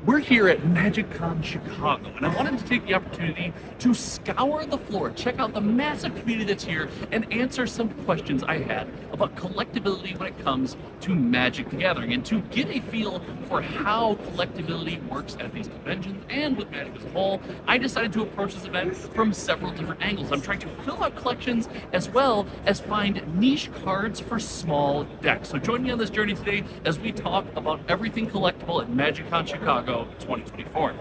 We're here at MagicCon Chicago, and I wanted to take the opportunity to scour the floor, check out the massive community that's here, and answer some questions I had about collectibility when it comes to Magic the Gathering, and to get a feel for how collectibility works at these conventions and with Magic as a whole. I decided to approach this event from several different angles. I'm trying to fill out collections as well as find niche cards for small decks. So join me on this journey today as we talk about everything collectible at MagicCon Chicago 2024.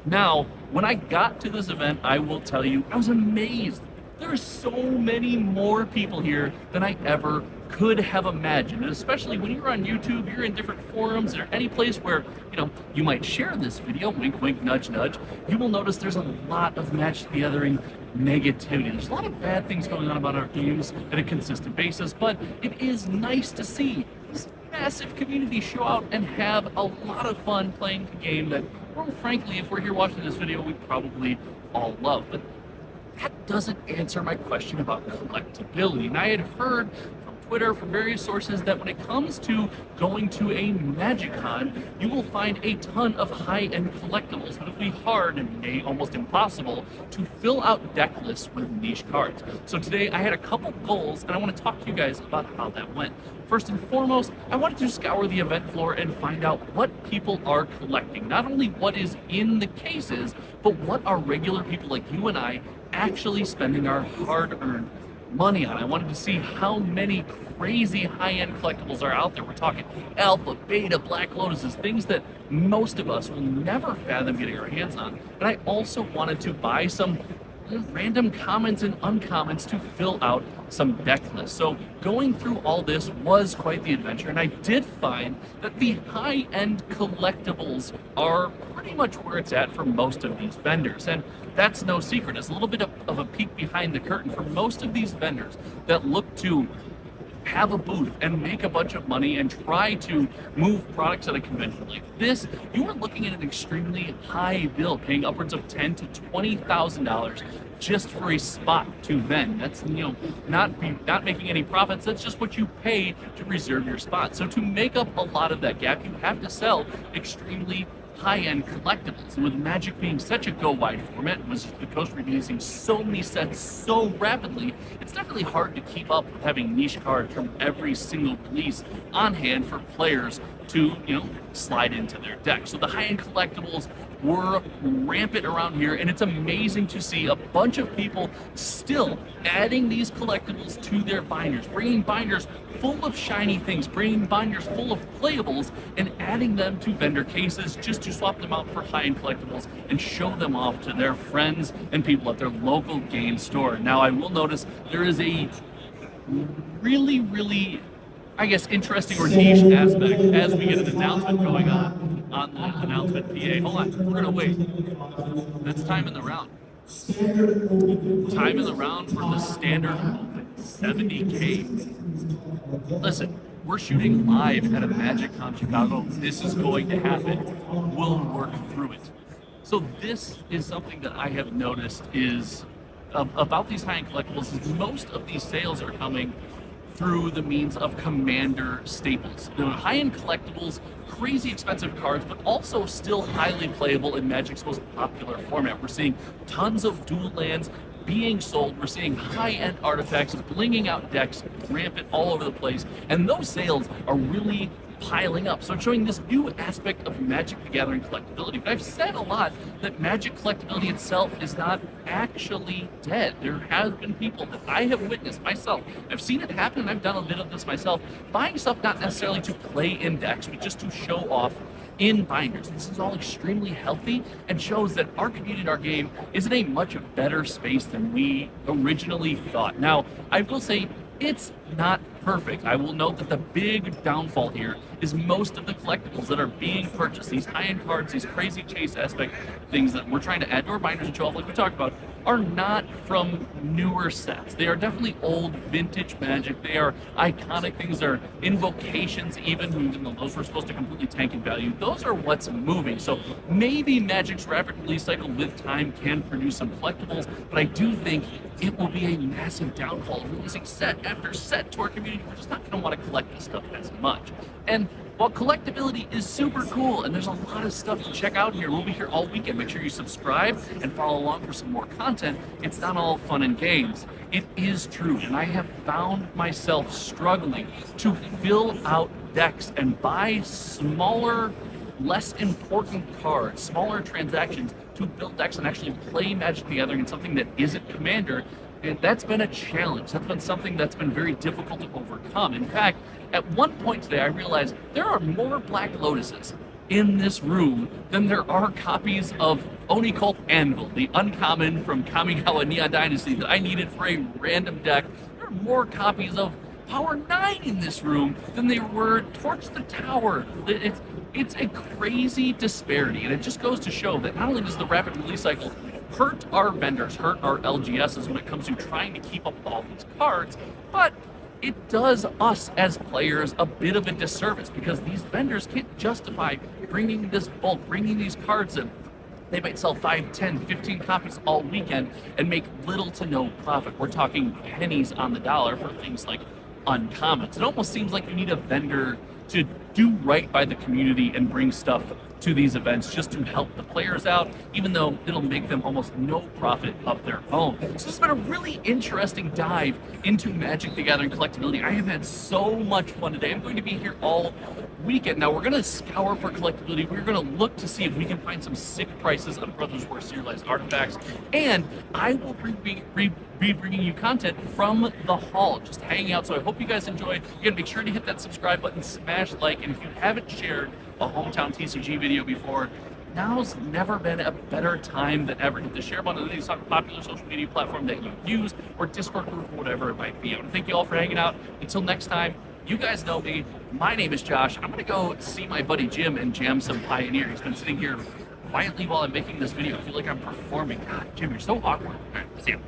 Now, when I got to this event, I will tell you, I was amazed. There are so many more people here than I ever could have imagined. And especially when you're on YouTube, you're in different forums, or any place where, you might share this video, wink, wink, nudge, nudge, you will notice there's a lot of Magic the Gathering negativity. There's a lot of bad things going on about our games at a consistent basis, but it is nice to see this massive community show out and have a lot of fun playing the game that, well, frankly, if we're here watching this video, we probably all love. But that doesn't answer my question about collectibility. And I had heard from Twitter, from various sources, that when it comes to going to a MagicCon, you will find a ton of high-end collectibles, but it'll be hard and almost impossible to fill out deck lists with niche cards. So today I had a couple goals, and I want to talk to you guys about how that went. First and foremost, I wanted to scour the event floor and find out what people are collecting. Not only what is in the cases, but what are regular people like you and I actually spending our hard-earned money on. I wanted to see how many crazy high-end collectibles are out there. We're talking alpha, beta, black lotuses, things that most of us will never fathom getting our hands on. And I also wanted to buy some random commons and uncommons to fill out some deck lists. So going through all this was quite the adventure, and I did find that the high-end collectibles are pretty much where it's at for most of these vendors. And that's no secret. It's a little bit of a peek behind the curtain for most of these vendors that look to have a booth and make a bunch of money and try to move products at a convention like this. You are looking at an extremely high bill, paying upwards of $10,000 to $20,000 just for a spot to vend. That's not making any profits. That's just what you pay to reserve your spot. So to make up a lot of that gap, you have to sell extremely high-end collectibles. And with Magic being such a go-wide format, with the Coast releasing so many sets so rapidly, it's definitely hard to keep up with having niche cards from every single release on hand for players to, slide into their deck. So the high-end collectibles were rampant around here, and it's amazing to see a bunch of people still adding these collectibles to their binders, bringing binders full of shiny things, bringing binders full of playables, and adding them to vendor cases just to swap them out for high-end collectibles and show them off to their friends and people at their local game store. Now, I will notice there is a really, I guess, interesting or niche aspect as we get an announcement going on the announcement PA. Hold on, we're gonna wait. That's time in the round. Time in the round for the standard 70K. Listen, we're shooting live at a MagicCon Chicago. This is going to happen. We'll work through it. So this is something that I have noticed is about these high-end collectibles, is most of these sales are coming through the means of commander staples. The high-end collectibles, crazy expensive cards, but also still highly playable in Magic's most popular format. We're seeing tons of dual lands being sold. We're seeing high-end artifacts blinging out decks rampant all over the place, and those sales are really piling up. So it's showing this new aspect of Magic the Gathering collectibility. But I've said a lot that Magic collectibility itself is not actually dead. There have been people that I have witnessed myself. I've seen it happen, and I've done a bit of this myself, buying stuff not necessarily to play in decks, but just to show off in binders. This is all extremely healthy and shows that our community and our game is in a much better space than we originally thought. Now, I will say it's not perfect. I will note that the big downfall here is most of the collectibles that are being purchased, these high-end cards, these crazy chase aspect things that we're trying to add to our binders and show off like we talked about, are not from newer sets. They are definitely old vintage Magic. They are iconic things. They're invocations even though those were supposed to completely tank in value. Those are what's moving. So maybe Magic's rapid release cycle with time can produce some collectibles, but I do think it will be a massive downfall of releasing set after set to our community community, we're just not going to want to collect this stuff as much. And while collectability is super cool and there's a lot of stuff to check out here, we'll be here all weekend. Make sure you subscribe and follow along for some more content. It's not all fun and games. It is true, and I have found myself struggling to fill out decks and buy smaller, less important cards, smaller transactions to build decks and actually play Magic the Gathering in something that isn't Commander. And that's been a challenge. That's been something that's been very difficult to overcome. In fact, at one point today, I realized there are more Black Lotuses in this room than there are copies of Oni Cult Anvil, the uncommon from Kamigawa Neon Dynasty that I needed for a random deck. There are more copies of Power 9 in this room than there were Torch the Tower. It's a crazy disparity, and it just goes to show that not only does the rapid release cycle hurt our vendors, hurt our LGSs when it comes to trying to keep up with all these cards, but it does us as players a bit of a disservice because these vendors can't justify bringing this bulk, bringing these cards in. They might sell 5, 10, 15 copies all weekend and make little to no profit. We're talking pennies on the dollar for things like uncommons. It almost seems like you need a vendor to do right by the community and bring stuff to these events just to help the players out, even though it'll make them almost no profit of their own. So this has been a really interesting dive into Magic the Gathering collectibility. I have had so much fun today. I'm going to be here all weekend. Now we're going to scour for collectibility. We're going to look to see if we can find some sick prices on Brothers War serialized artifacts, and I will be bringing you content from the hall, just hanging out. So I hope you guys enjoy. Again, make sure to hit that subscribe button, smash like, and if you haven't shared a hometown TCG video before, now's never been a better time than ever. Hit the share button on any popular social media platform that you use, or Discord group, or whatever it might be. I want to thank you all for hanging out. Until next time, you guys know me. My name is Josh. I'm going to go see my buddy Jim and jam some Pioneer. He's been sitting here quietly while I'm making this video. I feel like I'm performing. God, Jim, you're so awkward. All right, see you.